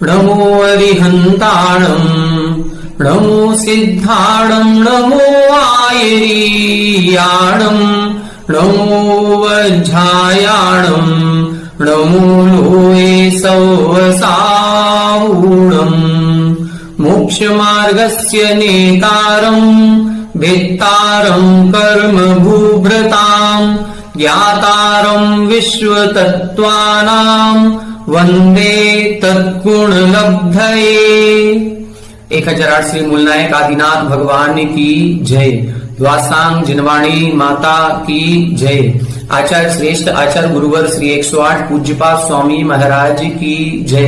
नमो अरिहन्ताणम् नमो सिद्धाणम् नमो आयरीयाणम् नमो वज्झायाणम् नमो लोये सौवसावूणम् मोक्षमार्गस्य नेतारम् भेत्तारम् कर्म भूभृताम् ज्ञातारम् विश्वतत्त्वानाम् वंदे तत्गुणलब्धये। 1008 श्री मूलनायक आदिनाथ भगवान की जय। द्वासांग जिनवाणी माता की जय। आचार्य श्रेष्ठ आचार्य गुरुवर श्री 108 पूज्यपाद स्वामी महाराज की जय।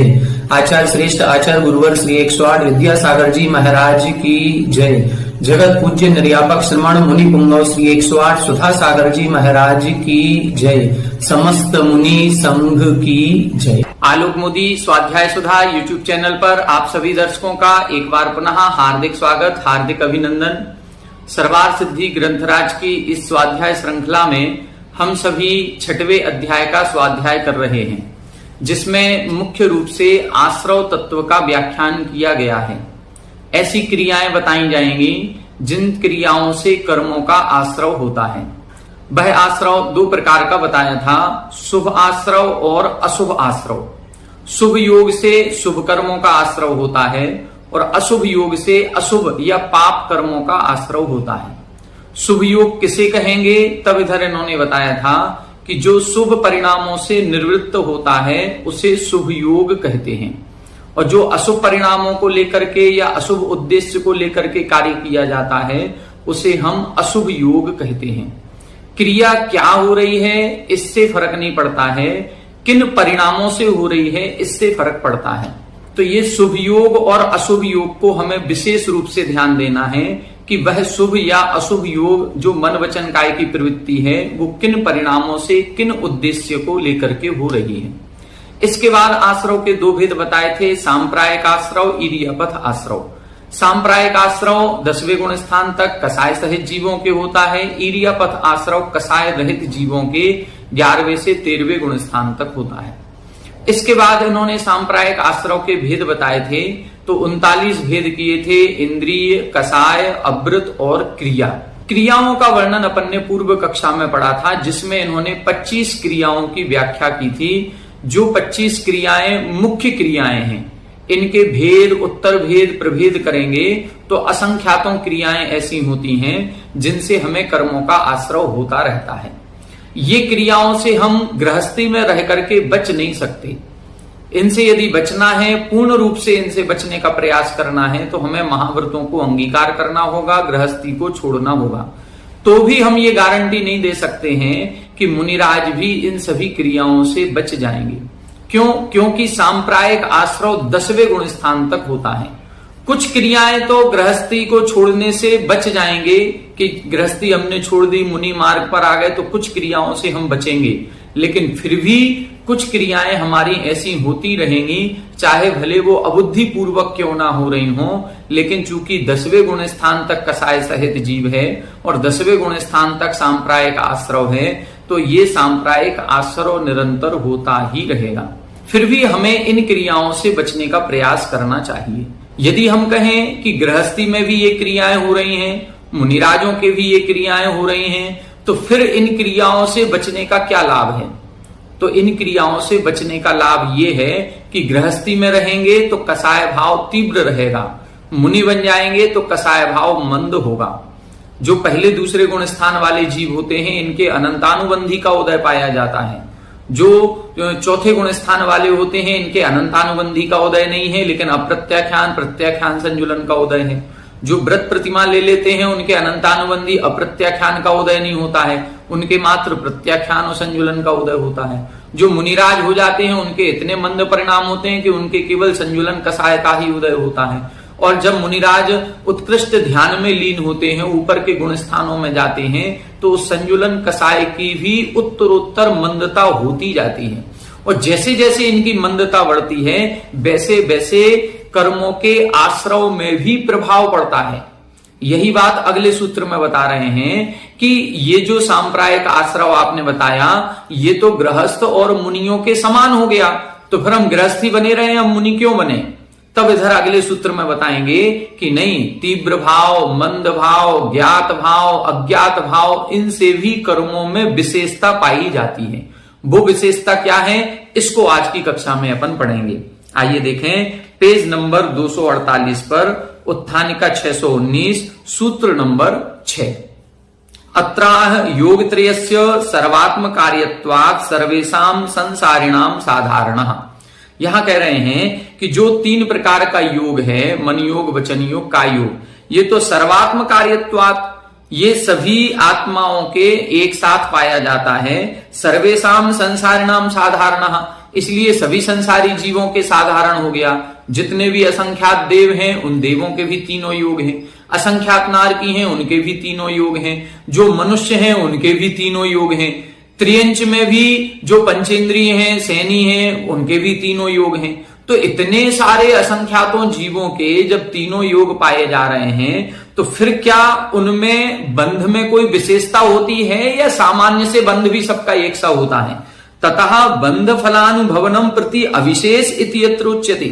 आचार्य श्रेष्ठ आचार्य गुरुवर श्री 108 विद्यासागर जी महाराज की जय। जगत पूज्य निर्यापक श्रमण मुनि पुंगव श्री 108 सुधा सागर जी महाराज की जय। समस्त मुनि संघ की जय। आलोक मोदी स्वाध्याय सुधा यूट्यूब चैनल पर आप सभी दर्शकों का एक बार पुनः हार्दिक स्वागत, हार्दिक अभिनंदन। सर्वार सिद्धि ग्रंथराज की इस स्वाध्याय श्रृंखला में हम सभी 6वें अध्याय का स्वाध्याय कर रहे हैं, जिसमें मुख्य रूप से आश्रव तत्व का व्याख्यान किया गया है। ऐसी क्रियाएं बताई जाएंगी जिन क्रियाओं से कर्मों का आश्रव होता है। वह आश्रव 2 प्रकार का बताया था, शुभ आश्रव और अशुभ आश्रव। शुभ योग से शुभ कर्मों का आश्रव होता है और अशुभ योग से अशुभ या पाप कर्मों का आश्रव होता है। शुभ योग किसे कहेंगे, तब इधर इन्होंने बताया था कि जो शुभ परिणामों से निवृत्त होता है उसे शुभ योग कहते हैं, और जो अशुभ परिणामों को लेकर के या अशुभ उद्देश्य को लेकर के कार्य किया जाता है उसे हम अशुभ योग कहते हैं। क्रिया क्या हो रही है इससे फर्क नहीं पड़ता है, किन परिणामों से हो रही है इससे फर्क पड़ता है। तो ये शुभ योग और अशुभ योग को हमें विशेष रूप से ध्यान देना है कि वह शुभ या अशुभ योग जो मन वचन काय की प्रवृत्ति है वो किन परिणामों से किन उद्देश्य को लेकर के हो रही है। इसके बाद आश्रव के 2 भेद बताए थे, सांप्रायिक आश्रव, इरियापथ आश्रव। सांप्रायिक आश्रव 10वें गुण स्थान तक कसाय सहित जीवों के होता है। इरियापथ आश्रव कसाय रहित जीवों के 11वें से 13वें गुण स्थान तक होता है। इसके बाद इन्होंने सांप्रायिक आश्रव के भेद बताए थे, तो 39 भेद किए थे, इंद्रिय, कसाय, अवृत और क्रिया। क्रियाओं का वर्णन अपन ने पूर्व कक्षा में पढ़ा था, जिसमें इन्होंने 25 क्रियाओं की व्याख्या की थी। जो 25 क्रियाएं मुख्य क्रियाएं हैं, इनके भेद, उत्तर भेद, प्रभेद करेंगे तो असंख्यातों क्रियाएं ऐसी होती हैं जिनसे हमें कर्मों का आश्रव होता रहता है। ये क्रियाओं से हम गृहस्थी में रह करके बच नहीं सकते। इनसे यदि बचना है, पूर्ण रूप से इनसे बचने का प्रयास करना है, तो हमें महाव्रतों को अंगीकार करना होगा, गृहस्थी को छोड़ना होगा। तो भी हम ये गारंटी नहीं दे सकते हैं कि मुनिराज भी इन सभी क्रियाओं से बच जाएंगे। क्यों? क्योंकि सांप्रायिक आश्रव 10वें गुण स्थान तक होता है। कुछ क्रियाएं तो गृहस्थी को छोड़ने से बच जाएंगे कि गृहस्थी हमने छोड़ दी, मुनि मार्ग पर आ गए, तो कुछ क्रियाओं से हम बचेंगे। लेकिन फिर भी कुछ क्रियाएं हमारी ऐसी होती रहेंगी, चाहे भले वो अबुद्धि पूर्वक क्यों ना हो रही हो, लेकिन चूंकि 10वें गुण स्थान तक कसाय सहित जीव है और 10वें गुण स्थान तक सांप्रायिक आश्रव है, तो ये सांप्रायिक आश्रव निरंतर होता ही रहेगा। फिर भी हमें इन क्रियाओं से बचने का प्रयास करना चाहिए। यदि हम कहें कि गृहस्थी में भी ये क्रियाएं हो रही हैं, मुनिराजों के भी ये क्रियाएं हो रही हैं, तो फिर इन क्रियाओं से बचने का क्या लाभ है? तो इन क्रियाओं से बचने का लाभ ये है कि गृहस्थी में रहेंगे तो कसाय भाव तीव्र रहेगा, मुनि बन जाएंगे तो कसाय भाव मंद होगा। जो पहले दूसरे गुण स्थान वाले जीव होते हैं, इनके अनंतानुबंधी का उदय पाया जाता है। जो चौथे गुण स्थान वाले होते हैं, इनके अनंतानुबंधी का उदय नहीं है, लेकिन अप्रत्याख्यान प्रत्याख्यान संजुलन का उदय है। जो व्रत प्रतिमा ले लेते हैं, उनके अनंतानुबंधी अप्रत्याख्यान का उदय नहीं होता है, उनके मात्र प्रत्याख्यान और संजुलन का उदय होता है। जो मुनिराज हो जाते हैं, उनके इतने मंद परिणाम होते हैं कि उनके केवल संजुलन कसाय का ही उदय होता है। और जब मुनिराज उत्कृष्ट ध्यान में लीन होते हैं, ऊपर के गुण स्थानों में जाते हैं, तो संजुलन कसाय की भी उत्तरोत्तर मंदता होती जाती है। और जैसे जैसे इनकी मंदता बढ़ती है, वैसे वैसे कर्मों के आश्रव में भी प्रभाव पड़ता है। यही बात अगले सूत्र में बता रहे हैं कि ये जो सांप्रायिक आश्रव आपने बताया, ये तो गृहस्थ और मुनियों के समान हो गया। तो फिर हम गृहस्थी बने रहे, हम मुनि क्यों बने? तब इधर अगले सूत्र में बताएंगे कि नहीं, तीव्र भाव, मंद भाव, ज्ञात भाव, अज्ञात भाव, इनसे भी कर्मों में विशेषता पाई जाती है। वो विशेषता क्या है, इसको आज की कक्षा में अपन पढ़ेंगे। आइए देखें पेज नंबर 248 पर उत्थानिका 619 सूत्र नंबर 6। अत्राह योगत्रयस्य सर्वात्म कार्यत्वात् सर्वेषां संसारिणाम साधारणः। यहां कह रहे हैं कि जो 3 प्रकार का योग है, मन योग, वचन योग, काय योग, ये तो सर्वात्म कार्यत्वात्, ये सभी आत्माओं के एक साथ पाया जाता है। सर्वेषां संसारिणाम साधारणः, इसलिए सभी संसारी जीवों के साधारण हो गया। जितने भी असंख्यात देव हैं उन देवों के भी तीनों योग हैं, असंख्यात नारकी हैं उनके भी तीनों योग हैं, जो मनुष्य हैं उनके भी तीनों योग हैं, त्रियंच में भी जो पंचेंद्रिय हैं, सैनी हैं, उनके भी तीनों योग हैं। तो इतने सारे असंख्यातों जीवों के जब तीनों योग पाए जा रहे हैं तो फिर क्या उनमें बंध में कोई विशेषता होती है या सामान्य से बंध भी सबका एक सा होता है? ततः बंध फलानुभवनम प्रति अविशेष इति यत्र उच्यते।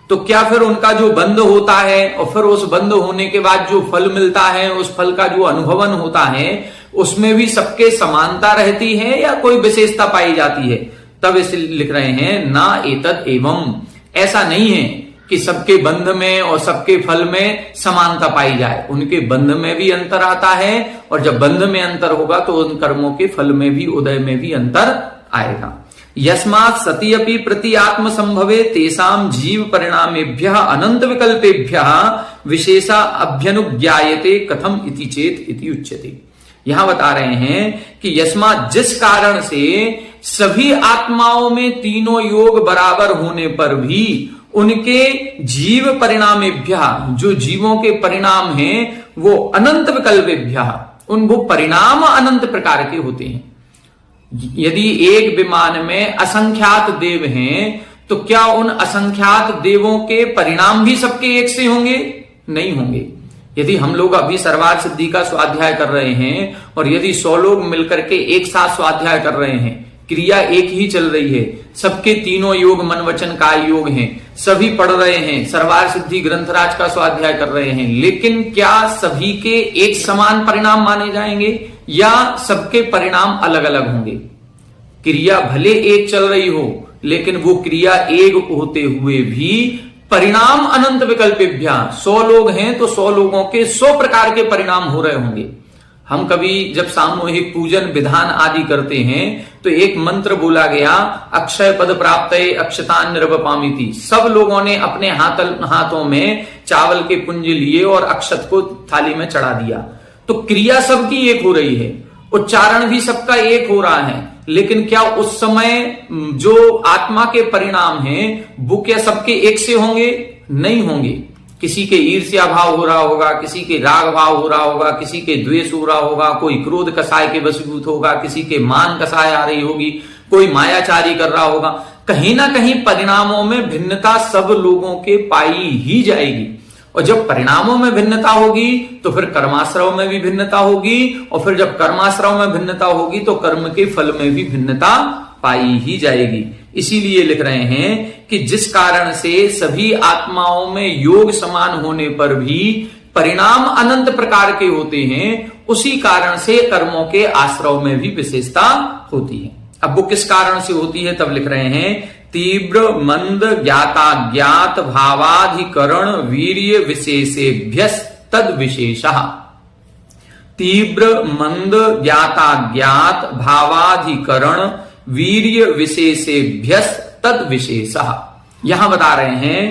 तो क्या फिर उनका जो बंध होता है और फिर उस बंध होने के बाद जो फल मिलता है, उस फल का जो अनुभवन होता है, उसमें भी सबके समानता रहती है या कोई विशेषता पाई जाती है? तब इसे लिख रहे हैं ना एतद एवं, ऐसा नहीं है कि सबके बंध में और सबके फल में समानता पाई जाए। उनके बंध में भी अंतर आता है और जब बंध में अंतर होगा तो उन कर्मों के फल में भी, उदय में भी अंतर आएगा। यस्मात् सति अपि प्रति आत्म संभवे तेषां जीव परिणामेभ्यः अनंत विकल्पेभ्यः विशेषा अभ्यनुज्ञायते कथम इति चेत इति उच्यते। यहां बता रहे हैं कि यस्मात्, जिस कारण से सभी आत्माओं में तीनों योग बराबर होने पर भी उनके जीव परिणामेभ्यः, जो जीवों के परिणाम हैं वो अनंत विकल्पेभ्यः, वो परिणाम अनंत प्रकार के होते हैं। यदि एक विमान में असंख्यात देव हैं तो क्या उन असंख्यात देवों के परिणाम भी सबके एक से होंगे? नहीं होंगे। यदि हम लोग अभी सर्वार्थ सिद्धि का स्वाध्याय कर रहे हैं और यदि 100 लोग मिलकर के एक साथ स्वाध्याय कर रहे हैं, क्रिया एक ही चल रही है, सबके तीनों योग मन वचन काय योग हैं, सभी पढ़ रहे हैं, सर्वार्थ सिद्धि ग्रंथराज का स्वाध्याय कर रहे हैं, लेकिन क्या सभी के एक समान परिणाम माने जाएंगे या सबके परिणाम अलग अलग होंगे? क्रिया भले एक चल रही हो लेकिन वो क्रिया एक होते हुए भी परिणाम अनंत विकल्पेभ्यः, 100 लोग हैं तो 100 लोगों के 100 प्रकार के परिणाम हो रहे होंगे। हम कभी जब सामूहिक पूजन विधान आदि करते हैं तो एक मंत्र बोला गया, अक्षय पद प्राप्तये अक्षतान निरवपामिति। सब लोगों ने अपने हाथों में चावल के पुंज लिए और अक्षत को थाली में चढ़ा दिया। तो क्रिया सबकी एक हो रही है, उच्चारण भी सबका एक हो रहा है, लेकिन क्या उस समय जो आत्मा के परिणाम हैं वो क्या सबके एक से होंगे? नहीं होंगे। किसी के ईर्ष्या भाव हो रहा होगा, किसी के राग भाव हो रहा होगा, किसी के द्वेष हो रहा होगा, कोई क्रोध कसाय के वशीभूत होगा, किसी के मान कसाय आ रही होगी, कोई मायाचारी कर रहा होगा। कहीं ना कहीं परिणामों में भिन्नता सब लोगों के पाई ही जाएगी। और जब परिणामों में भिन्नता होगी तो फिर कर्माश्रव में भी भिन्नता होगी, और फिर जब कर्माश्रव में भिन्नता होगी तो कर्म के फल में भी भिन्नता पाई ही जाएगी। इसीलिए लिख रहे हैं कि जिस कारण से सभी आत्माओं में योग समान होने पर भी परिणाम अनंत प्रकार के होते हैं, उसी कारण से कर्मों के आश्रव में भी विशेषता होती है। अब वो किस कारण से होती है? तब लिख रहे हैं तीव्र मंद ज्ञाताज्ञात भावाधिकरण वीर्य विशेषेभ्यस् तद विशेषः। तीव्र मंद ज्ञाताज्ञात भावाधिकरण वीर्य विशेषेभ्यस् तद विशेषः। यहां बता रहे हैं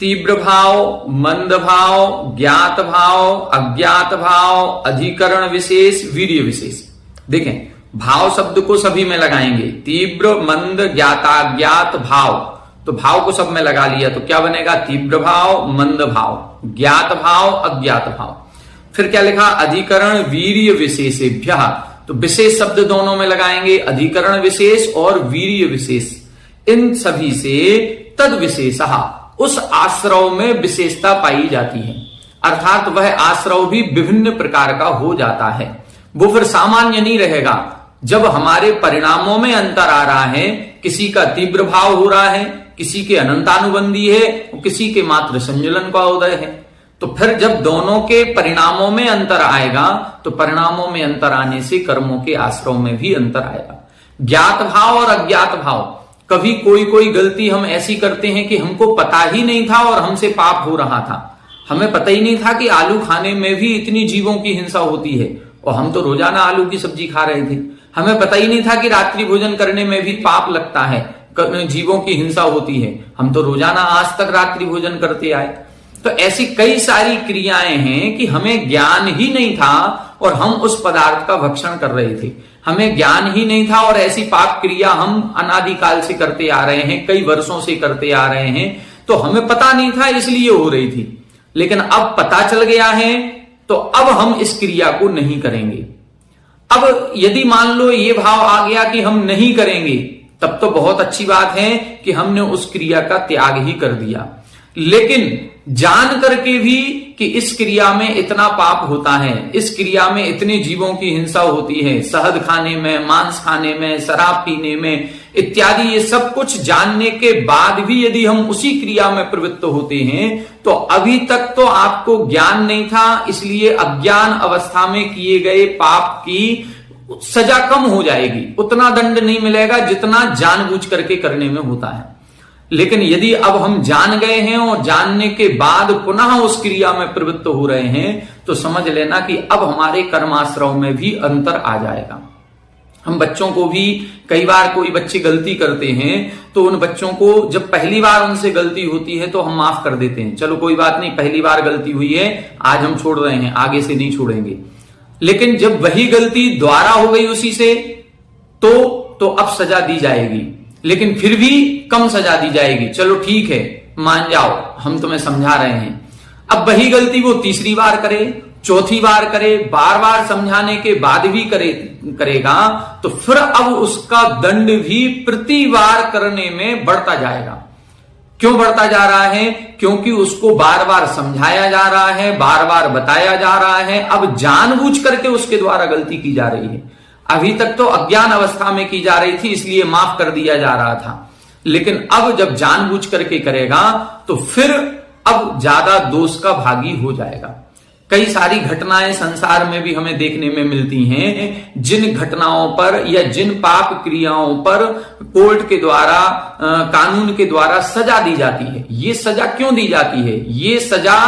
तीव्र भाव, मंद भाव, ज्ञात भाव, अज्ञात भाव, अधिकरण विशेष, वीर्य विशेष। देखें, भाव शब्द को सभी में लगाएंगे, तीव्र मंद ज्ञाताज्ञात भाव, तो भाव को सब में लगा लिया तो क्या बनेगा? तीव्र भाव, मंद भाव, ज्ञात भाव, अज्ञात भाव। फिर क्या लिखा? अधिकरण वीर्य विशेषेभ्यः, तो विशेष शब्द दोनों में लगाएंगे, अधिकरण विशेष और वीर्य विशेष। इन सभी से तद विशेषः, उस आश्रव में विशेषता पाई जाती है, अर्थात वह आश्रव भी विभिन्न प्रकार का हो जाता है। वो फिर सामान्य नहीं रहेगा। जब हमारे परिणामों में अंतर आ रहा है, किसी का तीव्र भाव हो रहा है, किसी के अनंतानुबंधी है, और किसी के मात्र संजुलन का उदय है, तो फिर जब दोनों के परिणामों में अंतर आएगा तो परिणामों में अंतर आने से कर्मों के आश्रय में भी अंतर आएगा। ज्ञात भाव और अज्ञात भाव, कभी कोई कोई गलती हम ऐसी करते हैं कि हमको पता ही नहीं था और हमसे पाप हो रहा था। हमें पता ही नहीं था कि आलू खाने में भी इतनी जीवों की हिंसा होती है, और हम तो रोजाना आलू की सब्जी खा रहे थे। हमें पता ही नहीं था कि रात्रि भोजन करने में भी पाप लगता है, जीवों की हिंसा होती है। हम तो रोजाना आज तक रात्रि भोजन करते आए। तो ऐसी कई सारी क्रियाएं हैं कि हमें ज्ञान ही नहीं था और हम उस पदार्थ का भक्षण कर रहे थे। हमें ज्ञान ही नहीं था और ऐसी पाप क्रिया हम अनादिकाल से करते आ रहे हैं, कई वर्षों से करते आ रहे हैं। तो हमें पता नहीं था इसलिए हो रही थी, लेकिन अब पता चल गया है तो अब हम इस क्रिया को नहीं करेंगे। अब यदि मान लो ये भाव आ गया कि हम नहीं करेंगे, तब तो बहुत अच्छी बात है कि हमने उस क्रिया का त्याग ही कर दिया। लेकिन जान करके भी कि इस क्रिया में इतना पाप होता है, इस क्रिया में इतने जीवों की हिंसा होती है, शहद खाने में, मांस खाने में, शराब पीने में इत्यादि, ये सब कुछ जानने के बाद भी यदि हम उसी क्रिया में प्रवृत्त होते हैं तो अभी तक तो आपको ज्ञान नहीं था, इसलिए अज्ञान अवस्था में किए गए पाप की सजा कम हो जाएगी, उतना दंड नहीं मिलेगा जितना जानबूझ करके करने में होता है। लेकिन यदि अब हम जान गए हैं और जानने के बाद पुनः उस क्रिया में प्रवृत्त हो रहे हैं तो समझ लेना कि अब हमारे कर्माश्रय में भी अंतर आ जाएगा। हम बच्चों को भी कई बार कोई बच्चे गलती करते हैं तो उन बच्चों को जब पहली बार उनसे गलती होती है तो हम माफ कर देते हैं, चलो कोई बात नहीं, पहली बार गलती हुई है, आज हम छोड़ रहे हैं, आगे से नहीं छोड़ेंगे। लेकिन जब वही गलती दोबारा हो गई उसी से तो अब सजा दी जाएगी, लेकिन फिर भी कम सजा दी जाएगी। चलो ठीक है, मान जाओ, हम तुम्हें समझा रहे हैं। अब वही गलती वो तीसरी बार करे, चौथी बार करे, बार बार समझाने के बाद भी करेगा तो फिर अब उसका दंड भी प्रति बार करने में बढ़ता जाएगा। क्यों बढ़ता जा रहा है? क्योंकि उसको बार बार समझाया जा रहा है, बार बार बताया जा रहा है। अब जानबूझ करके उसके द्वारा गलती की जा रही है। अभी तक तो अज्ञान अवस्था में की जा रही थी इसलिए माफ कर दिया जा रहा था, लेकिन अब जब जानबूझ करके करेगा तो फिर अब ज्यादा दोष का भागी हो जाएगा। कई सारी घटनाएं संसार में भी हमें देखने में मिलती हैं, जिन घटनाओं पर या जिन पाप क्रियाओं पर कोर्ट के द्वारा, कानून के द्वारा सजा दी जाती है। ये सजा क्यों दी जाती है? ये सजा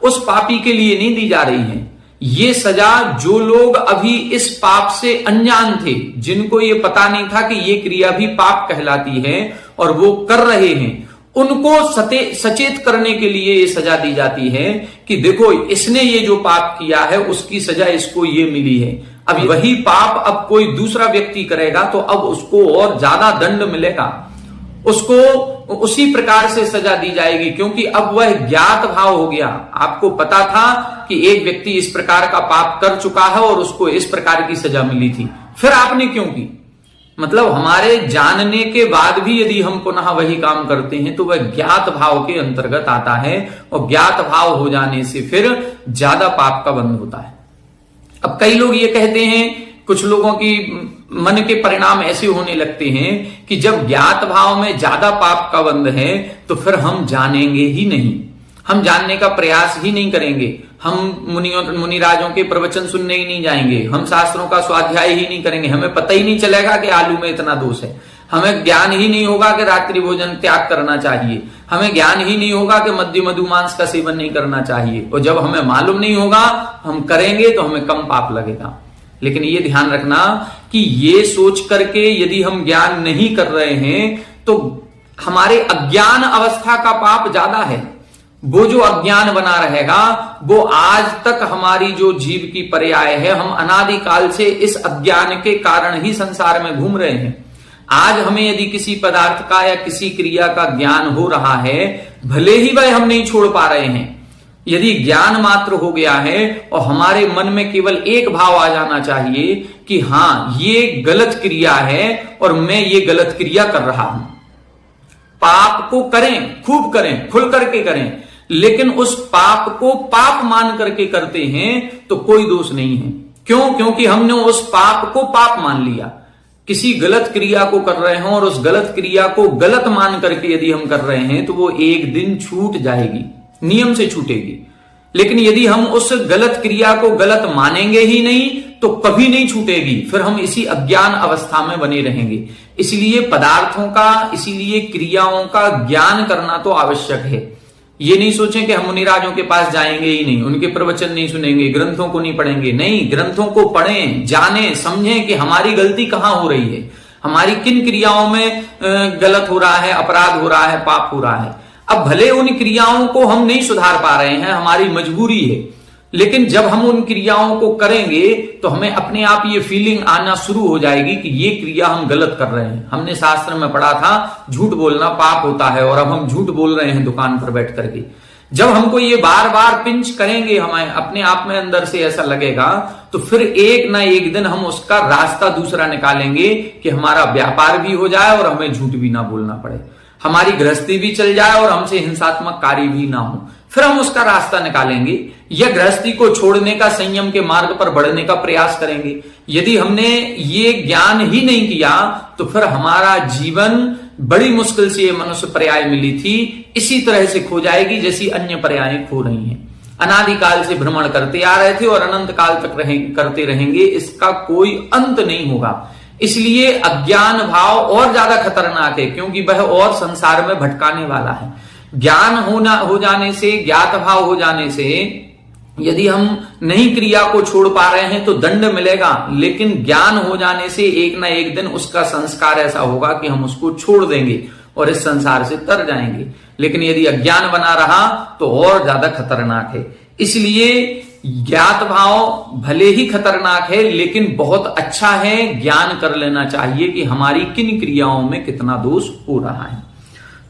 उस पापी के लिए नहीं दी जा रही है, ये सजा जो लोग अभी इस पाप से अनजान थे, जिनको ये पता नहीं था कि ये क्रिया भी पाप कहलाती है और वो कर रहे हैं, उनको सचेत करने के लिए ये सजा दी जाती है कि देखो इसने ये जो पाप किया है उसकी सजा इसको ये मिली है। अब वही पाप अब कोई दूसरा व्यक्ति करेगा तो अब उसको और ज्यादा दंड मिलेगा, उसको उसी प्रकार से सजा दी जाएगी, क्योंकि अब वह ज्ञात भाव हो गया। आपको पता था कि एक व्यक्ति इस प्रकार का पाप कर चुका है और उसको इस प्रकार की सजा मिली थी, फिर आपने क्यों की? मतलब हमारे जानने के बाद भी यदि हम पुनः वही काम करते हैं तो वह ज्ञात भाव के अंतर्गत आता है, और ज्ञात भाव हो जाने से फिर ज्यादा पाप का बंध होता है। अब कई लोग ये कहते हैं, कुछ लोगों की मन के परिणाम ऐसे होने लगते हैं कि जब ज्ञात भाव में ज्यादा पाप का बंध है तो फिर हम जानेंगे ही नहीं, हम जानने का प्रयास ही नहीं करेंगे, हम मुनिराजों के प्रवचन सुनने ही नहीं जाएंगे, हम शास्त्रों का स्वाध्याय ही नहीं करेंगे, हमें पता ही नहीं चलेगा कि आलू में इतना दोष है, हमें ज्ञान ही नहीं होगा कि रात्रि भोजन त्याग करना चाहिए, हमें ज्ञान ही नहीं होगा कि मद्य मधु मांस का सेवन नहीं करना चाहिए। और जब हमें मालूम नहीं होगा हम करेंगे तो हमें कम पाप लगेगा। लेकिन ये ध्यान रखना कि ये सोच करके यदि हम ज्ञान नहीं कर रहे हैं तो हमारे अज्ञान अवस्था का पाप ज्यादा है। वो जो अज्ञान बना रहेगा वो आज तक हमारी जो जीव की पर्याय है, हम अनादिकाल से इस अज्ञान के कारण ही संसार में घूम रहे हैं। आज हमें यदि किसी पदार्थ का या किसी क्रिया का ज्ञान हो रहा है, भले ही वह हम नहीं छोड़ पा रहे हैं, यदि ज्ञान मात्र हो गया है और हमारे मन में केवल एक भाव आ जाना चाहिए कि हाँ ये गलत क्रिया है और मैं ये गलत क्रिया कर रहा हूं। पाप को करें, खूब करें, खुल करके करें, लेकिन उस पाप को पाप मान करके करते हैं तो कोई दोष नहीं है। क्यों? क्योंकि हमने उस पाप को पाप मान लिया। किसी गलत क्रिया को कर रहे हो और उस गलत क्रिया को गलत मान करके यदि हम कर रहे हैं तो वो एक दिन छूट जाएगी, नियम से छूटेगी। लेकिन यदि हम उस गलत क्रिया को गलत मानेंगे ही नहीं तो कभी नहीं छूटेगी, फिर हम इसी अज्ञान अवस्था में बने रहेंगे। इसलिए पदार्थों का, इसीलिए क्रियाओं का ज्ञान करना तो आवश्यक है। ये नहीं सोचें कि हम मुनिराजों के पास जाएंगे ही नहीं, उनके प्रवचन नहीं सुनेंगे, ग्रंथों को नहीं पढ़ेंगे। नहीं, ग्रंथों को पढ़ें, जानें, समझें कि हमारी गलती कहां हो रही है, हमारी किन क्रियाओं में गलत हो रहा है, अपराध हो रहा है, पाप हो रहा है। अब भले उन क्रियाओं को हम नहीं सुधार पा रहे हैं, हमारी मजबूरी है, लेकिन जब हम उन क्रियाओं को करेंगे तो हमें अपने आप ये फीलिंग आना शुरू हो जाएगी कि ये क्रिया हम गलत कर रहे हैं। हमने शास्त्र में पढ़ा था झूठ बोलना पाप होता है, और अब हम झूठ बोल रहे हैं दुकान पर बैठ करके। जब हमको ये बार बार पिंच करेंगे, हमें अपने आप में अंदर से ऐसा लगेगा, तो फिर एक ना एक दिन हम उसका रास्ता दूसरा निकालेंगे कि हमारा व्यापार भी हो जाए और हमें झूठ भी ना बोलना पड़े, हमारी गृहस्थी भी चल जाए और हमसे हिंसात्मक कार्य भी ना हो। फिर हम उसका रास्ता निकालेंगे या गृहस्थी को छोड़ने का, संयम के मार्ग पर बढ़ने का प्रयास करेंगे। यदि हमने ये ज्ञान ही नहीं किया तो फिर हमारा जीवन बड़ी मुश्किल से ये मनुष्य पर्याय मिली थी इसी तरह से खो जाएगी जैसी अन्य पर्याय खो रही हैं। अनादिकाल से भ्रमण करते आ रहे थे और अनंत काल तक करते रहेंगे, इसका कोई अंत नहीं होगा। इसलिए अज्ञान भाव और ज्यादा खतरनाक है, क्योंकि वह और संसार में भटकाने वाला है। ज्ञान हो जाने से, ज्ञात भाव हो जाने से यदि हम नहीं क्रिया को छोड़ पा रहे हैं तो दंड मिलेगा, लेकिन ज्ञान हो जाने से एक ना एक दिन उसका संस्कार ऐसा होगा कि हम उसको छोड़ देंगे और इस संसार से तर जाएंगे। लेकिन यदि अज्ञान बना रहा तो और ज्यादा खतरनाक है। इसलिए ज्ञात भाव भले ही खतरनाक है लेकिन बहुत अच्छा है, ज्ञान कर लेना चाहिए कि हमारी किन क्रियाओं में कितना दोष हो रहा है।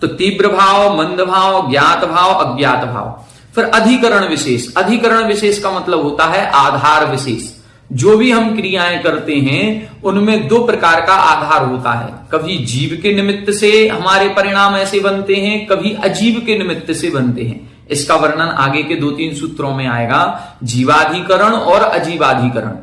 तो तीव्र भाव, मंद भाव, ज्ञात भाव, अज्ञात भाव। फिर अधिकरण विशेष। अधिकरण विशेष का मतलब होता है आधार विशेष। जो भी हम क्रियाएं करते हैं उनमें दो प्रकार का आधार होता है। कभी जीव के निमित्त से हमारे परिणाम ऐसे बनते हैं, कभी अजीव के निमित्त से बनते हैं। इसका वर्णन आगे के 2-3 सूत्रों में आएगा, जीवाधिकरण और अजीवाधिकरण।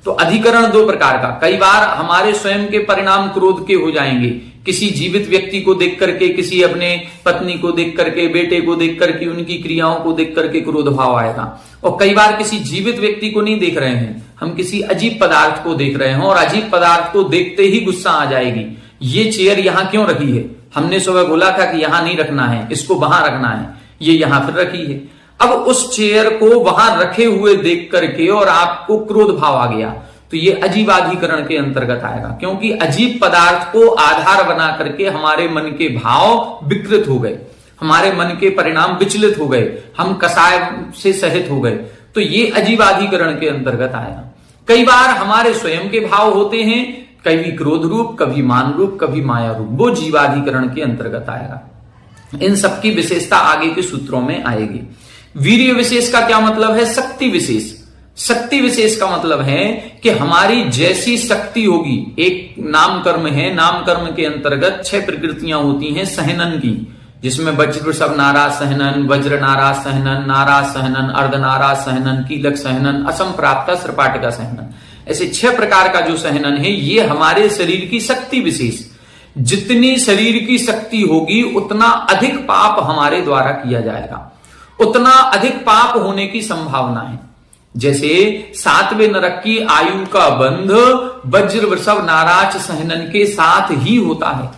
तो अधिकरण दो प्रकार का। कई बार हमारे स्वयं के परिणाम क्रोध के हो जाएंगे, किसी जीवित व्यक्ति को देख करके, किसी अपने पत्नी को देख करके, बेटे को देख करके, उनकी क्रियाओं को देख करके क्रोध भाव आएगा। और कई बार किसी जीवित व्यक्ति को नहीं देख रहे हैं, हम किसी अजीब पदार्थ को देख रहे हैं और अजीब पदार्थ को देखते ही गुस्सा आ जाएगी, ये चेयर यहां क्यों रखी है, हमने सुबह बोला था कि यहां नहीं रखना है, इसको वहां रखना है, ये यहां फिर रखी है। अब उस चेयर को वहां रखे हुए देख करके और आपको क्रोध भाव आ गया, तो ये अजीवाधिकरण के अंतर्गत आएगा, क्योंकि अजीब पदार्थ को आधार बना करके हमारे मन के भाव विकृत हो गए, हमारे मन के परिणाम विचलित हो गए, हम कसाय से सहित हो गए, तो ये अजीवाधिकरण के अंतर्गत आएगा। कई बार हमारे स्वयं के भाव होते हैं, कभी क्रोध रूप, कभी मान रूप, कभी माया रूप, वो जीवाधिकरण के अंतर्गत आएगा। इन सबकी विशेषता आगे के सूत्रों में आएगी। वीर्य विशेष का क्या मतलब है? शक्ति विशेष। शक्ति विशेष का मतलब है कि हमारी जैसी शक्ति होगी, एक नाम कर्म है, नाम कर्म के अंतर्गत 6 प्रकृतियां होती हैं सहनन की, जिसमें वज्र वृषभ नारा सहनन, वज्र नारा सहनन, नारा सहनन, अर्ध नारा सहनन, कीलक सहनन, असम प्राप्त सृपाटिका सहनन। ऐसे 6 प्रकार का जो सहनन है ये हमारे शरीर की शक्ति विशेष। जितनी शरीर की शक्ति होगी उतना अधिक पाप हमारे द्वारा किया जाएगा, उतना अधिक पाप होने की संभावना है। जैसे 7वें नरक की आयु का बंध वज्र वृषभ नाराज सहनन के साथ ही होता है।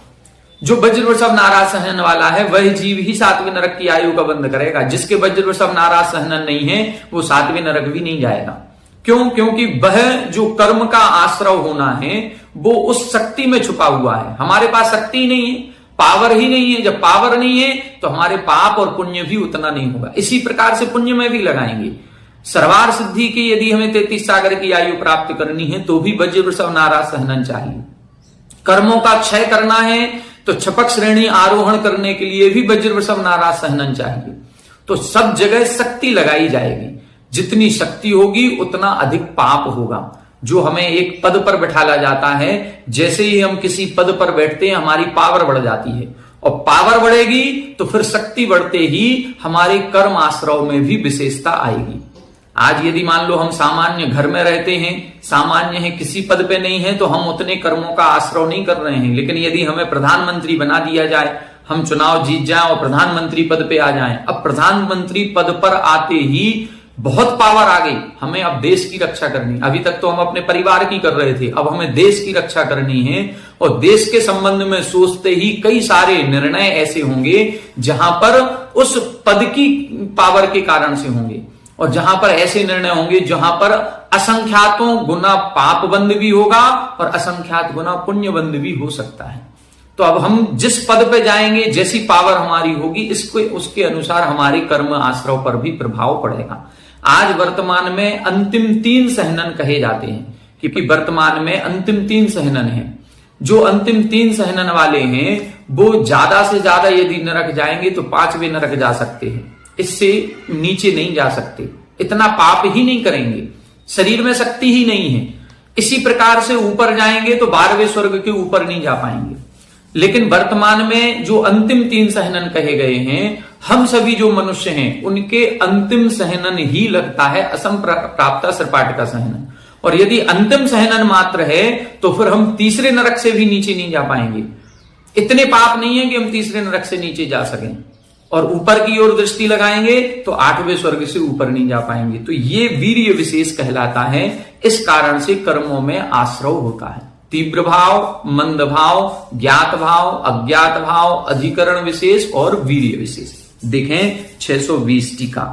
जो वज्र वृषभ नाराज सहनन वाला है वह जीव ही 7वें नरक की आयु का बंध करेगा। जिसके वज्र वृषभ नाराज सहनन नहीं है वो 7वें नरक भी नहीं जाएगा। क्यों? क्योंकि वह जो कर्म का आश्रय होना है वो उस शक्ति में छुपा हुआ है। हमारे पास शक्ति ही नहीं है, पावर ही नहीं है। जब पावर नहीं है तो हमारे पाप और पुण्य भी उतना नहीं होगा। इसी प्रकार से पुण्य में भी लगाएंगे। सर्वार सिद्धि की यदि हमें 33 सागर की आयु प्राप्त करनी है तो भी वज्र वृषभ नाराज सहनन चाहिए। कर्मों का क्षय करना है तो छपक श्रेणी आरोहण करने के लिए भी वज्र वृषभ नाराज सहनन चाहिए। तो सब जगह शक्ति लगाई जाएगी। जितनी शक्ति होगी उतना अधिक पाप होगा। जो हमें एक पद पर बैठाला जाता है, जैसे ही हम किसी पद पर बैठते हैं हमारी पावर बढ़ जाती है, और पावर बढ़ेगी तो फिर शक्ति बढ़ते ही हमारे कर्म आश्रय में भी विशेषता आएगी। आज यदि मान लो हम सामान्य घर में रहते हैं, सामान्य है, किसी पद पे नहीं है, तो हम उतने कर्मों का आश्रय नहीं कर रहे हैं। लेकिन यदि हमें प्रधानमंत्री बना दिया जाए, हम चुनाव जीत जाएं और प्रधानमंत्री पद पे आ जाएं, अब प्रधानमंत्री पद पर आते ही बहुत पावर आ गई, हमें अब देश की रक्षा करनी। अभी तक तो हम अपने परिवार की कर रहे थे, अब हमें देश की रक्षा करनी है। और देश के संबंध में सोचते ही कई सारे निर्णय ऐसे होंगे जहां पर उस पद की पावर के कारण से होंगे, और जहां पर ऐसे निर्णय होंगे जहां पर असंख्यातों गुना पाप बंद भी होगा और असंख्यात गुना पुण्य बंद भी हो सकता है। तो अब हम जिस पद पे जाएंगे, जैसी पावर हमारी होगी, इसको उसके अनुसार हमारे कर्म आश्रय पर भी प्रभाव पड़ेगा। आज वर्तमान में अंतिम 3 सहनन कहे जाते हैं, क्योंकि वर्तमान में अंतिम 3 सहनन है। जो अंतिम 3 सहनन वाले हैं वो ज्यादा से ज्यादा यदि नरक जाएंगे तो 5वें नरक जा सकते हैं, इससे नीचे नहीं जा सकते। इतना पाप ही नहीं करेंगे, शरीर में शक्ति ही नहीं है। इसी प्रकार से ऊपर जाएंगे तो 12वें स्वर्ग के ऊपर नहीं जा पाएंगे। लेकिन वर्तमान में जो अंतिम 3 सहनन कहे गए हैं, हम सभी जो मनुष्य हैं उनके अंतिम सहनन ही लगता है असम प्राप्ता सृपाट का सहनन। और यदि अंतिम सहनन मात्र है तो फिर हम तीसरे नरक से भी नीचे नहीं जा पाएंगे। इतने पाप नहीं है कि हम तीसरे नरक से नीचे जा सकें, और ऊपर की ओर दृष्टि लगाएंगे तो 8वें स्वर्ग से ऊपर नहीं जा पाएंगे। तो ये वीर्य विशेष कहलाता है। इस कारण से कर्मों में आश्रय होता है। तीव्र भाव, मंद भाव, ज्ञात भाव, अज्ञात भाव, अधिकरण विशेष और वीर्य विशेष। देखें 620 टीका।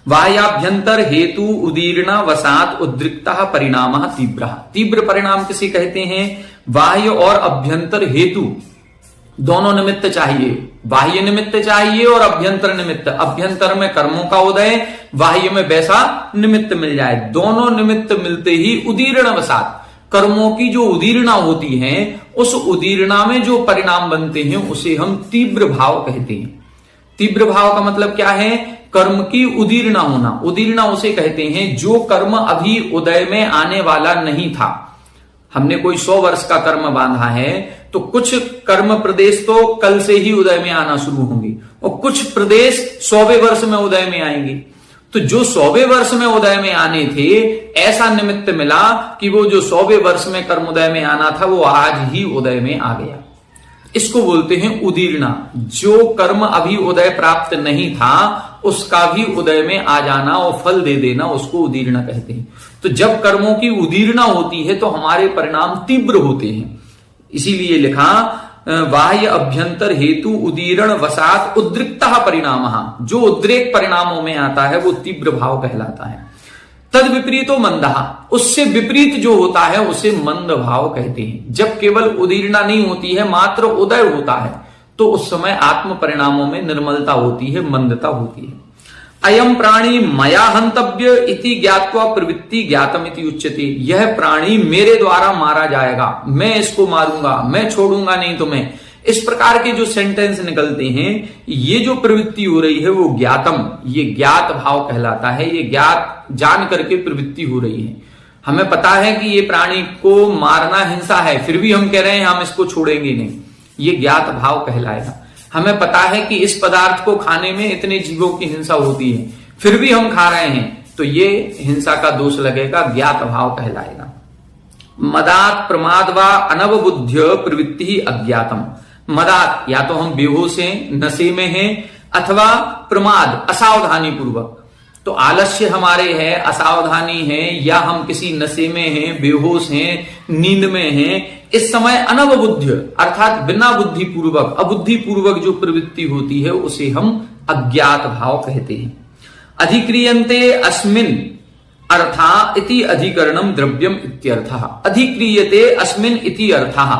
बाह्याभ्यंतर हेतु उदीर्ण वसात उद्रिक्ता परिणाम तीव्र। तीव्र परिणाम किसे कहते हैं? बाह्य और अभ्यंतर हेतु दोनों निमित्त चाहिए। बाह्य निमित्त चाहिए और अभ्यंतर निमित्त। अभ्यंतर में कर्मों का उदय, बाह्य में वैसा निमित्त मिल जाए। दोनों निमित्त मिलते ही उदीर्ण वसात, कर्मों की जो उदीर्णा होती है, उस उदीर्णा में जो परिणाम बनते हैं उसे हम तीव्र भाव कहते हैं। तीव्र भाव का मतलब क्या है? कर्म की उदीर्णा होना। उदीर्णा उसे कहते हैं जो कर्म अभी उदय में आने वाला नहीं था। हमने कोई 100 वर्ष का कर्म बांधा है तो कुछ कर्म प्रदेश तो कल से ही उदय में आना शुरू होंगे, और कुछ प्रदेश 100वें वर्ष में उदय में आएंगे। तो जो 100वें वर्ष में उदय में आने थे, ऐसा निमित्त मिला कि वो जो 100वें वर्ष में कर्म उदय में आना था वो आज ही उदय में आ गया। इसको बोलते हैं उदीर्णा। जो कर्म अभी उदय प्राप्त नहीं था उसका भी उदय में आ जाना और फल दे देना, उसको उदीर्णा कहते हैं। तो जब कर्मों की उदीर्णा होती है तो हमारे परिणाम तीव्र होते हैं। इसीलिए लिखा बाह्य अभ्यंतर हेतु उदीर्ण वसात उद्रिक्ता परिणाम। जो उद्रेक परिणामों में आता है वो तीव्र भाव कहलाता है। तद विपरीतो मंदः, उससे विपरीत जो होता है उसे मंद भाव कहते हैं। जब केवल उदीर्णा नहीं होती है, मात्र उदय होता है, तो उस समय आत्म परिणामों में निर्मलता होती है, मंदता होती है। अयम प्राणी मया हंतव्य इति ज्ञात्वा प्रवृत्ति ज्ञातम इति उच्यते। यह प्राणी मेरे द्वारा मारा जाएगा, मैं इसको मारूंगा, मैं छोड़ूंगा नहीं तुम्हें। इस प्रकार के जो सेंटेंस निकलते हैं, ये जो प्रवृत्ति हो रही है वो ज्ञातम, ये ज्ञात भाव कहलाता है। ये ज्ञात जान करके प्रवृत्ति हो रही है। हमें पता है कि ये प्राणी को मारना हिंसा है, फिर भी हम कह रहे हैं हम इसको छोड़ेंगे नहीं, ये ज्ञात भाव कहलाएगा। हमें पता है कि इस पदार्थ को खाने में इतने जीवों की हिंसा होती है, फिर भी हम खा रहे हैं, तो ये हिंसा का दोष लगेगा, ज्ञात भाव कहलाएगा। मदात प्रमाद व अनवबुद्ध्य प्रवृत्ति अज्ञातम। मदात, या तो हम बेहोश हैं, नशे में हैं, अथवा प्रमाद असावधानी पूर्वक। तो आलस्य हमारे है, असावधानी है, या हम किसी नशे में हैं, बेहोश हैं, नींद में हैं। इस समय अनवबुद्ध्य अर्थात बिना बुद्धि पूर्वक, अबुद्धि पूर्वक जो प्रवृत्ति होती है उसे हम अज्ञात भाव कहते हैं। अधिक्रियन्ते अस्मिन् अर्था इति अधिकरणम द्रव्यम इत्यर्थः। अधिक्रियते अस्मिन् इति अर्थः।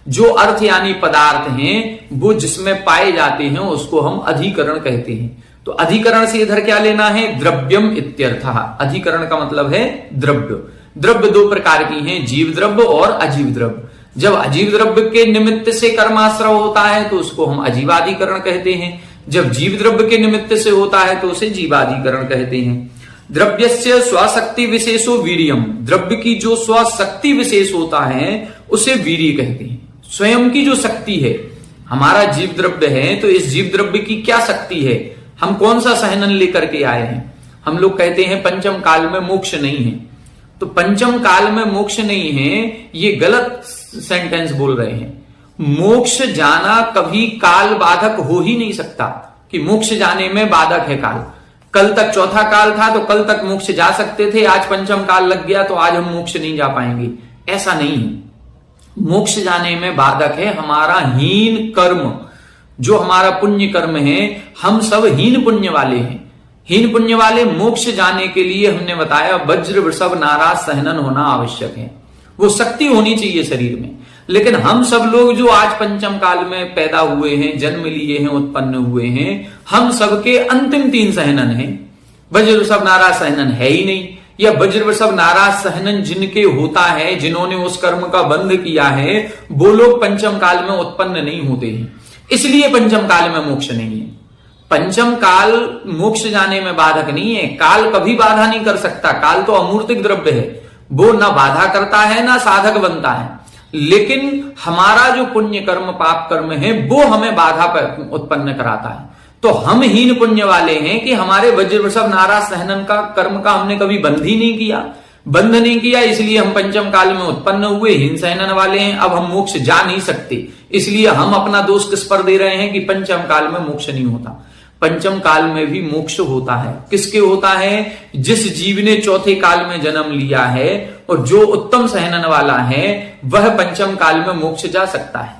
जो अर्थ यानी पदार्थ हैं वो जिसमें पाए जाते हैं उसको हम अधिकरण कहते हैं। तो अधिकरण से इधर क्या लेना है? द्रव्यम इत्यर्थः। अधिकरण का मतलब है द्रव्य। द्रव्य 2 प्रकार की हैं, जीव द्रव्य और अजीव द्रव्य। जब अजीव द्रव्य के निमित्त से कर्माश्रय होता है तो उसको हम अजीवाधिकरण कहते हैं। जब जीव द्रव्य के निमित्त से होता है तो उसे जीवाधिकरण कहते हैं। द्रव्यस्य स्वशक्ति विशेषो वीर्यम। द्रव्य की जो स्वशक्ति विशेष होता है उसे वीर्य कहते हैं। स्वयं की जो शक्ति है, हमारा जीव द्रव्य है, तो इस जीव द्रव्य की क्या शक्ति है? हम कौन सा सहनन लेकर के आए हैं? हम लोग कहते हैं पंचम काल में मोक्ष नहीं है, तो पंचम काल में मोक्ष नहीं है ये गलत सेंटेंस बोल रहे हैं। मोक्ष जाना कभी काल बाधक हो ही नहीं सकता कि मोक्ष जाने में बाधक है काल। कल तक चौथा काल था तो कल तक मोक्ष जा सकते थे, आज पंचम काल लग गया तो आज हम मोक्ष नहीं जा पाएंगे, ऐसा नहीं है। मोक्ष जाने में बाधक है हमारा हीन कर्म, जो हमारा पुण्य कर्म है। हम सब हीन पुण्य वाले हैं। हीन पुण्य वाले मोक्ष जाने के लिए हमने बताया वज्र वृषभ नाराज सहनन होना आवश्यक है, वो शक्ति होनी चाहिए शरीर में। लेकिन हम सब लोग जो आज पंचम काल में पैदा हुए हैं, जन्म लिए हैं, उत्पन्न हुए हैं, हम सबके अंतिम 3 सहनन हैं। वज्र वृषभ नाराज सहनन है ही नहीं, या वज्र वृषभ नाराज सहनन जिनके होता है, जिन्होंने उस कर्म का बंध किया है, वो लोग पंचम काल में उत्पन्न नहीं होते हैं, इसलिए पंचम काल में मोक्ष नहीं है। पंचम काल मोक्ष जाने में बाधक नहीं है। काल कभी बाधा नहीं कर सकता, काल तो अमूर्तिक द्रव्य है, वो ना बाधा करता है ना साधक बनता है। लेकिन हमारा जो पुण्य कर्म पाप कर्म है वो हमें बाधा उत्पन्न कराता है। तो हम हीन पुण्य वाले हैं कि हमारे वज्र वृषभ नाराज सहनन का कर्म का हमने कभी बंध ही नहीं किया, बंध नहीं किया, इसलिए हम पंचम काल में उत्पन्न हुए, हीन सहनन वाले हैं। अब हम मोक्ष जा नहीं सकते, इसलिए हम अपना दोष किस पर दे रहे हैं कि पंचम काल में मोक्ष नहीं होता। पंचम काल में भी मोक्ष होता है। किसके होता है? जिस जीव ने चौथे काल में जन्म लिया है और जो उत्तम सहनन वाला है वह पंचम काल में मोक्ष जा सकता है।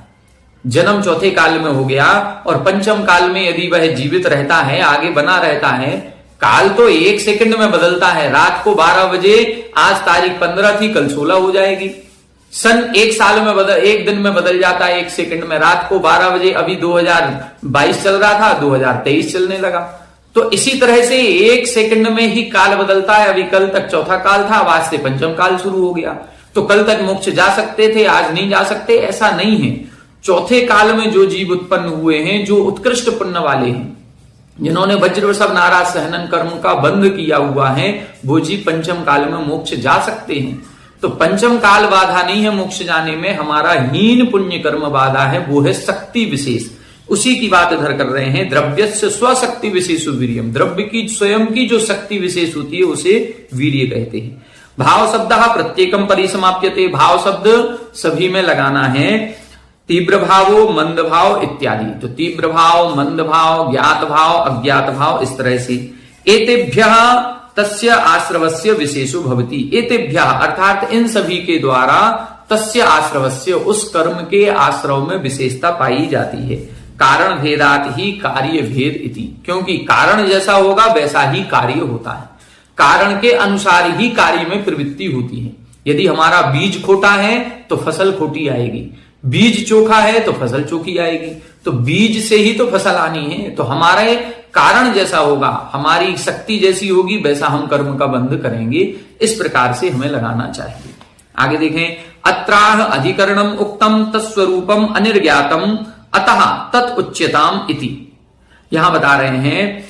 जन्म चौथे काल में हो गया और पंचम काल में यदि वह जीवित रहता है, आगे बना रहता है, काल तो 1 सेकंड में बदलता है। रात को 12 बजे, आज तारीख 15 थी, कल 16 हो जाएगी। सन 1 साल में बदल, 1 दिन में बदल जाता है, 1 सेकंड में। रात को 12 बजे, अभी 2022 चल रहा था, 2023 चलने लगा। तो इसी तरह से 1 सेकंड में ही काल बदलता है। अभी कल तक चौथा काल था, आज से पंचम काल शुरू हो गया। तो कल तक मोक्ष जा सकते थे, आज नहीं जा सकते, ऐसा नहीं है। चौथे काल में जो जीव उत्पन्न हुए हैं, जो उत्कृष्ट पुण्य वाले हैं, जिन्होंने वज्र वृषभ नाराज सहनन कर्म का बंध किया हुआ है, वो जीव पंचम काल में मोक्ष जा सकते हैं। तो पंचम काल बाधा नहीं है मोक्ष जाने में, हमारा हीन पुण्य कर्म बाधा है, वो है शक्ति विशेष। उसी की बात इधर कर रहे हैं। द्रव्यस्य स्वशक्ति विशेषु वीर्यम, द्रव्य की स्वयं की जो शक्ति विशेष होती है उसे वीर्य कहते हैं। भाव शब्द प्रत्येकम परिसमाप्यते, भाव शब्द सभी में लगाना है। तीव्र भावो मंद भाव इत्यादि, तो तीव्र भाव, मंद भाव, ज्ञात भाव, अज्ञात भाव, इस तरह से। एतेभ्यः तस्य आश्रवस्य विशेषो भवति, एतेभ्यः अर्थात इन सभी के द्वारा तस्य आश्रवस्य उस कर्म के आश्रव में विशेषता पाई जाती है। कारण भेदात ही कार्य भेद इति, क्योंकि कारण जैसा होगा वैसा ही कार्य होता है। कारण के अनुसार ही कार्य में प्रवृत्ति होती है। यदि हमारा बीज खोटा है तो फसल खोटी आएगी, बीज चोखा है तो फसल चोखी आएगी। तो बीज से ही तो फसल आनी है। तो हमारे कारण जैसा होगा, हमारी शक्ति जैसी होगी, वैसा हम कर्म का बंध करेंगे। इस प्रकार से हमें लगाना चाहिए। आगे देखें, अत्राह अधिकरणम उक्तम तत्स्वरूपम अनिर्ज्ञातम अतः तत् उच्यताम इति। यहां बता रहे हैं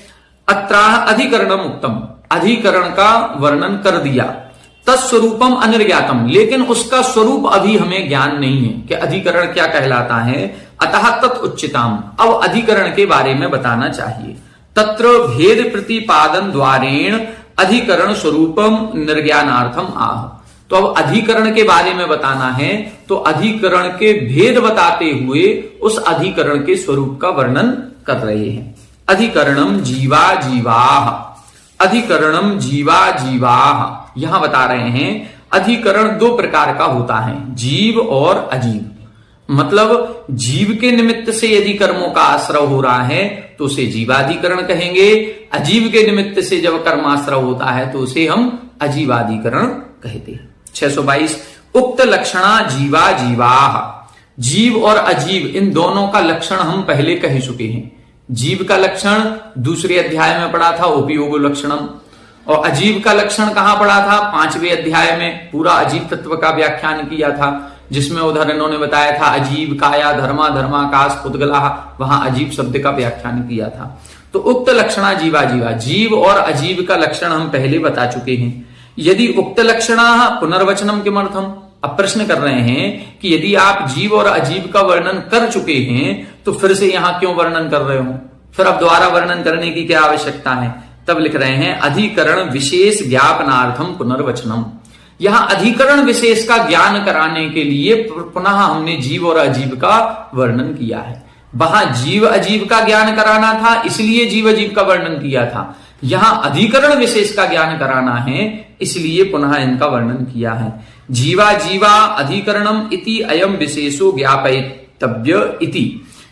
अत्राह अधिकरणम उक्तम, अधिकरण का वर्णन कर दिया। तत्स्वरूपम अनिर्ज्ञातम, लेकिन उसका स्वरूप अभी हमें ज्ञान नहीं है कि अधिकरण क्या कहलाता है। अतः तत् उच्यताम, अब अधिकरण के बारे में बताना चाहिए। तत्र भेद प्रतिपादन द्वारेण अधिकरण स्वरूपम निर्ज्ञानार्थम आह, तो अब अधिकरण के बारे में बताना है, तो अधिकरण के भेद बताते हुए उस अधिकरण के स्वरूप का वर्णन कर रहे हैं। अधिकरणम जीवा जीवाह, अधिकरणम जीवा जीवाह, यहां बता रहे हैं अधिकरण 2 प्रकार का होता है, जीव और अजीव। मतलब जीव के निमित्त से यदि कर्मों का आश्रय हो रहा है तो उसे जीवाधिकरण कहेंगे। अजीव के निमित्त से जब कर्माश्रय होता है तो उसे हम अजीवाधिकरण कहते हैं। 622 उक्त लक्षणा जीवा जीवाह, जीव और अजीव इन दोनों का लक्षण हम पहले कह चुके हैं। जीव का लक्षण दूसरे अध्याय में पढ़ा था, उपयोग लक्षणम, और अजीव का लक्षण कहां पढ़ा था? 5वें अध्याय में पूरा अजीव तत्व का व्याख्यान किया था, जिसमें उधर इन्होंने बताया था अजीव काया धर्मा धर्माकाश पुद्गला, वहां अजीव शब्द का व्याख्यान किया था। तो उक्त लक्षणा जीवा जीवा, जीव और अजीव का लक्षण हम पहले बता चुके हैं। यदि उक्त लक्षणा पुनर्वचनम किमर्थम, अब प्रश्न कर रहे हैं कि यदि आप जीव और अजीव का वर्णन कर चुके हैं तो फिर से यहां क्यों वर्णन कर रहे हो? फिर अब दोबारा वर्णन करने की क्या आवश्यकता है? तब लिख रहे हैं अधिकरण विशेष ज्ञापनार्थम पुनर्वचनम। यहां अधिकरण विशेष का ज्ञान कराने के लिए पुनः हमने जीव और अजीव का वर्णन किया है। वहां जीव अजीव का ज्ञान कराना था, इसलिए जीव अजीव का वर्णन किया था। यहां अधिकरण विशेष का ज्ञान कराना है, इसलिए पुनः इनका वर्णन किया है। जीवा जीवा अधिकरणम इति अयम विशेषो ज्ञापयितव्य इति,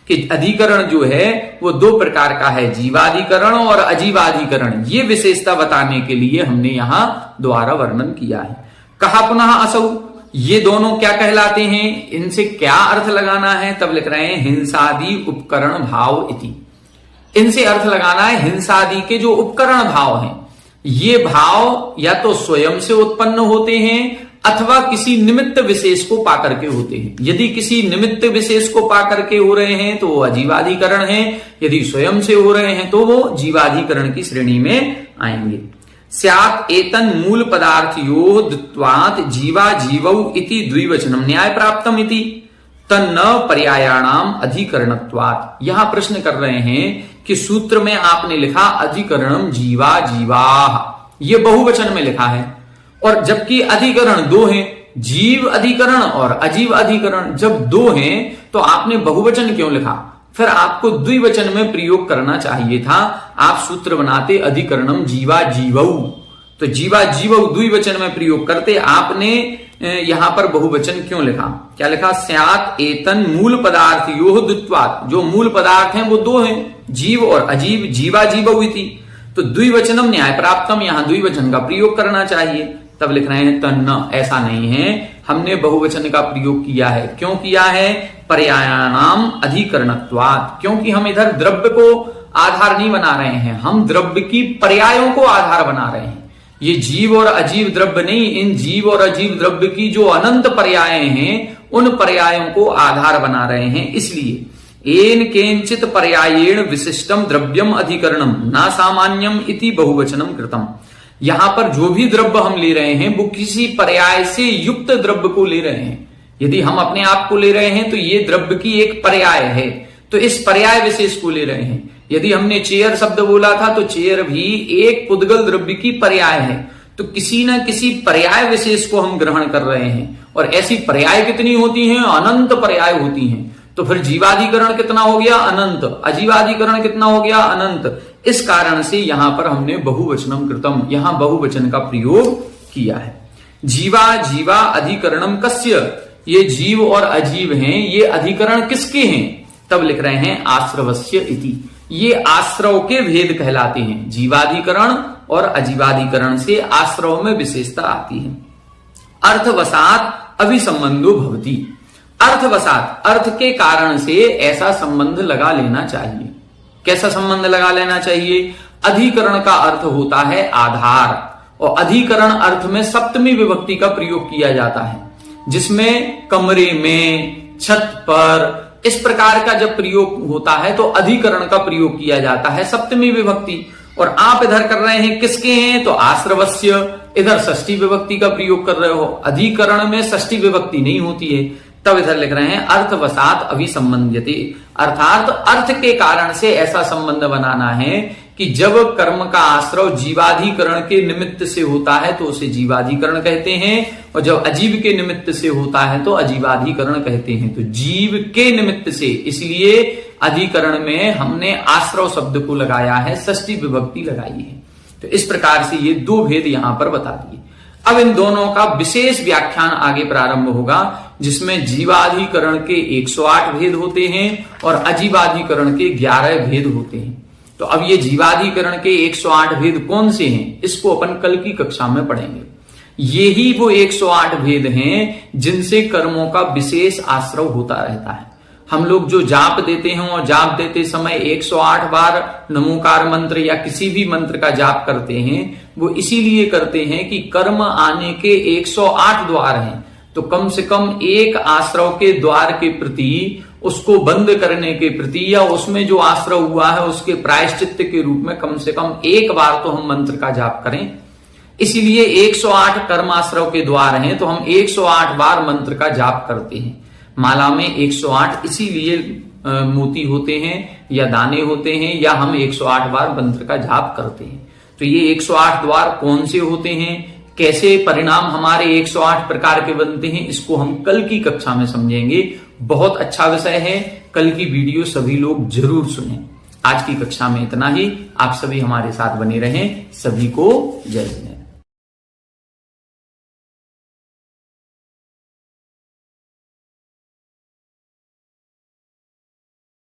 कि अधिकरण जो है वो दो प्रकार का है, जीवाधिकरण और अजीवाधिकरण। ये विशेषता बताने के लिए हमने यहां द्वारा वर्णन किया है। कहा पुनः असौ, ये दोनों क्या कहलाते हैं, इनसे क्या अर्थ लगाना है, तब लिख रहे हैं हिंसादि उपकरण भाव इति। इनसे अर्थ लगाना है हिंसादि के जो उपकरण भाव हैं, ये भाव या तो स्वयं से उत्पन्न होते हैं अथवा किसी निमित्त विशेष को पाकर के होते हैं। यदि किसी निमित्त विशेष को पाकर के हो रहे हैं तो वो अजीवाधिकरण है, यदि स्वयं से हो रहे हैं तो वो जीवाधिकरण की श्रेणी में आएंगे। स्यात् एतन् मूल पदार्थयो द्वित्वात् जीवा जीवौ इति द्विवचनम न्याय प्राप्तम इति तन्न पर्यायाणाम अधिकरणत्वात्। यहां प्रश्न कर रहे हैं कि सूत्र में आपने लिखा अधिकरणम जीवा जीवाः, ये बहुवचन में लिखा है, और जबकि अधिकरण दो हैं, जीव अधिकरण और अजीव अधिकरण जब दो हैं तो आपने बहुवचन क्यों लिखा? फिर आपको द्विवचन में प्रयोग करना चाहिए था। आप सूत्र बनाते अधिकरणम जीवा जीवौ, तो जीवा जीवौ द्विवचन में प्रयोग करते, आपने यहां पर बहुवचन क्यों लिखा? क्या लिखा? स्यात् एतन् मूल पदार्थयोः द्वित्वात्, जो मूल पदार्थ हैं वो दो हैं, जीव और अजीव, जीवा जीवौ इति, तो द्विवचनम न्याय प्राप्तम, यहां द्विवचन का प्रयोग करना चाहिए। तब लिख रहे हैं तन्न, ऐसा नहीं है, हमने बहुवचन का प्रयोग किया है। क्यों किया है? पर्यायाणाम अधिकरणत्वात्, क्योंकि हम इधर द्रव्य को आधार नहीं बना रहे हैं, हम द्रव्य की पर्यायों को आधार बना रहे हैं। ये जीव और अजीव द्रव्य नहीं, इन जीव और अजीव द्रव्य की जो अनंत पर्याय हैं उन पर्यायों को आधार बना रहे हैं। इसलिए एन केंचित पर्यायेण विशिष्टम द्रव्यम अधिकरणम ना सामान्यम इति बहुवचनम कृतम। यहां पर जो भी द्रव्य हम ले रहे हैं वो किसी पर्याय से युक्त द्रव्य को ले रहे हैं। यदि हम अपने आप को ले रहे हैं तो ये द्रव्य की एक पर्याय है, तो इस पर्याय विशेष को ले रहे हैं। यदि हमने चेयर शब्द बोला था तो चेयर भी एक पुद्गल द्रव्य की पर्याय है, तो किसी न किसी पर्याय विशेष को हम ग्रहण कर रहे हैं, और ऐसी पर्याय कितनी होती हैं? अनंत पर्याय होती हैं। तो फिर जीवाधिकरण कितना हो गया? अनंत। अजीवाधिकरण कितना हो गया? अनंत। इस कारण से यहां पर हमने बहुवचनम कृतम, यहां बहुवचन का प्रयोग किया है। जीवा जीवा अधिकरणम कस्य, ये जीव और अजीव हैं, ये अधिकरण किसके हैं? तब लिख रहे हैं आश्रवस्य इति, ये आश्रव के भेद कहलाते हैं। जीवाधिकरण और अजीवाधिकरण से आश्रव में विशेषता आती है। अर्थवसात अभिसंबंधो भवति, अर्थवसात अर्थ के कारण से ऐसा संबंध लगा लेना चाहिए। कैसा संबंध लगा लेना चाहिए? अधिकरण का अर्थ होता है आधार, और अधिकरण अर्थ में सप्तमी विभक्ति का प्रयोग किया जाता है, जिसमें कमरे में, छत पर, इस प्रकार का जब प्रयोग होता है तो अधिकरण का प्रयोग किया जाता है सप्तमी विभक्ति। और आप इधर कर रहे हैं किसके हैं? तो आश्रवस्य, इधर षष्ठी विभक्ति का प्रयोग कर रहे हो। अधिकरण में षष्ठी विभक्ति नहीं होती है, तब इधर लिख रहे हैं अर्थवसात अभिसंबंध्यते, अर्थात अर्थ के कारण से ऐसा संबंध बनाना है कि जब कर्म का आश्रव जीवाधिकरण के निमित्त से होता है तो उसे जीवाधिकरण कहते हैं, और जब अजीव के निमित्त से होता है तो अजीवाधिकरण कहते हैं। तो जीव के निमित्त से, इसलिए अधिकरण में हमने आश्रव शब्द को लगाया है, षष्ठी विभक्ति लगाई है। तो इस प्रकार से ये दो भेद यहां पर बता दिए। अब इन दोनों का विशेष व्याख्यान आगे प्रारंभ होगा, जिसमें जीवाधिकरण के 108 भेद होते हैं और अजीवाधिकरण के 11 भेद होते हैं। तो अब ये जीवाधिकरण के 108 भेद कौन से हैं, इसको अपन कल की कक्षा में पढ़ेंगे। ये ही वो 108 भेद हैं जिनसे कर्मों का विशेष आश्रव होता रहता है। हम लोग जो जाप देते हैं और जाप देते समय 108 बार नमोकार मंत्र या किसी भी मंत्र का जाप करते हैं, वो इसीलिए करते हैं कि कर्म आने के 108 द्वार हैं, तो कम से कम एक आश्रव के द्वार के प्रति, उसको बंद करने के प्रति, या उसमें जो आश्रव हुआ है उसके प्रायश्चित्त के रूप में कम से कम एक बार तो हम मंत्र का जाप करें। इसीलिए 108 कर्माश्रव के द्वार हैं, तो हम 108 बार मंत्र का जाप करते हैं। माला में 108 इसीलिए मोती होते हैं या दाने होते हैं, या हम 108 बार मंत्र का जाप करते हैं। तो ये 108 द्वार कौन से होते हैं, कैसे परिणाम हमारे 108 प्रकार के बनते हैं, इसको हम कल की कक्षा में समझेंगे। बहुत अच्छा विषय है, कल की वीडियो सभी लोग जरूर सुनें। आज की कक्षा में इतना ही। आप सभी हमारे साथ बने रहें। सभी को जय हिंद।